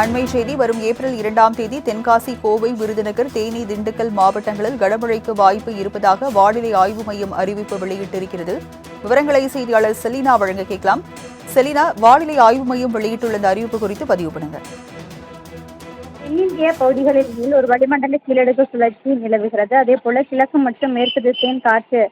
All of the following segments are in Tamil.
அண்மை செய்தி வரும் ஏப்ரல் 2ஆம் தேதி தென்காசி, கோவை, விருதுநகர், தேனி, திண்டுக்கல் மாவட்டங்களில் கனமழைக்கு வாய்ப்பு இருப்பதாக வானிலை ஆய்வு மையம் அறிவிப்பு வெளியிட்டிருக்கிறது. விவரங்களை செய்தியாளர் செலினா வழங்க கேட்கலாம். செலினா, வானிலை ஆய்வு மையம் வெளியிட்டுள்ள இந்த அறிவிப்பு குறித்து பதிவு பண்ணுங்க. தென்னிந்திய பகுதிகளில் ஒரு வளிமண்டல கீழடுக்கு சுழற்சி நிலவுகிறது. அதே போல கிழக்கு மற்றும் மேற்கு திசையின் காற்று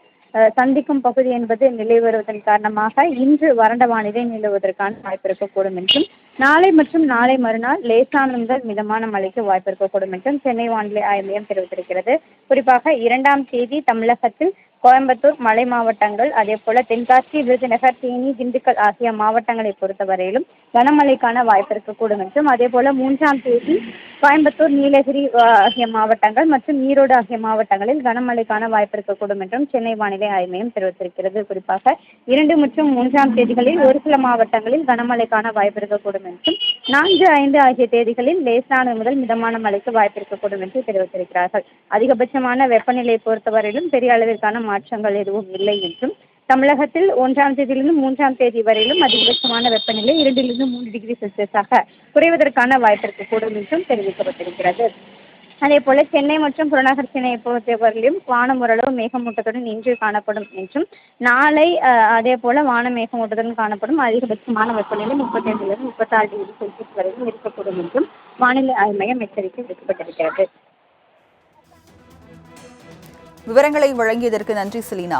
சந்திக்கும் பகுதி என்பது நிலை வருவதன் காரணமாக இன்று வறண்ட வானிலை நிலவுவதற்கான வாய்ப்பு இருக்கக்கூடும் என்றும், நாளை மற்றும் நாளை மறுநாள் லேசான முதல் மிதமான மழைக்கு வாய்ப்பு இருக்கக்கூடும் என்றும் சென்னை வானிலை ஆய்வு மையம் தெரிவித்திருக்கிறது. குறிப்பாக 2ஆம் தேதி தமிழகத்தில் கோயம்புத்தூர், மலை மாவட்டங்கள், அதே போல தென்காசி, விருதுநகர், தேனி, திண்டுக்கல் ஆகிய மாவட்டங்களை பொறுத்தவரையிலும் கனமழைக்கான வாய்ப்பு இருக்கக்கூடும் என்றும், அதே போல 3ஆம் தேதி கோயம்புத்தூர், நீலகிரி ஆகிய மாவட்டங்கள் மற்றும் ஈரோடு ஆகிய மாவட்டங்களில் கனமழைக்கான வாய்ப்பு இருக்கக்கூடும் என்றும் சென்னை வானிலை ஆய்வு மையம் தெரிவித்திருக்கிறது. குறிப்பாக 2 மற்றும் 3ஆம் தேதிகளில் ஒரு சில மாவட்டங்களில் கனமழைக்கான வாய்ப்பு இருக்கக்கூடும் என்றும், 4, 5 ஆகிய தேதிகளில் லேசான முதல் மிதமான மழைக்கு வாய்ப்பு இருக்கக்கூடும் என்று தெரிவித்திருக்கிறார்கள். அதிகபட்சமான வெப்பநிலையை பொறுத்தவரையிலும் பெரிய அளவிற்கான மாற்றங்கள் எதுவும் இல்லை என்றும், தமிழகத்தில் 1ஆம் தேதியிலிருந்து 3ஆம் தேதி வரையிலும் அதிகபட்சமான வெப்பநிலை 2 - 3 டிகிரி செல்சியஸாக குறைவதற்கான வாய்ப்பு இருக்கக்கூடும் என்றும் தெரிவிக்கப்பட்டிருக்கிறது. அதே போல சென்னை மற்றும் புறநகர் சென்னையை பொறுத்தவரையிலும் வானம் ஓரளவு மேகமூட்டத்துடன் இன்று காணப்படும் என்றும், நாளை அதே போல வானம் மேகமூட்டத்துடன் காணப்படும். அதிகபட்சமான வெப்பநிலை 35 - 36 டிகிரி செல்சியஸ் வரையும் இருக்கக்கூடும் என்றும் வானிலை ஆய்வு மையம் எச்சரிக்கை விடுக்கப்பட்டிருக்கிறது. விவரங்களை வழங்கியதற்கு நன்றி செலினா.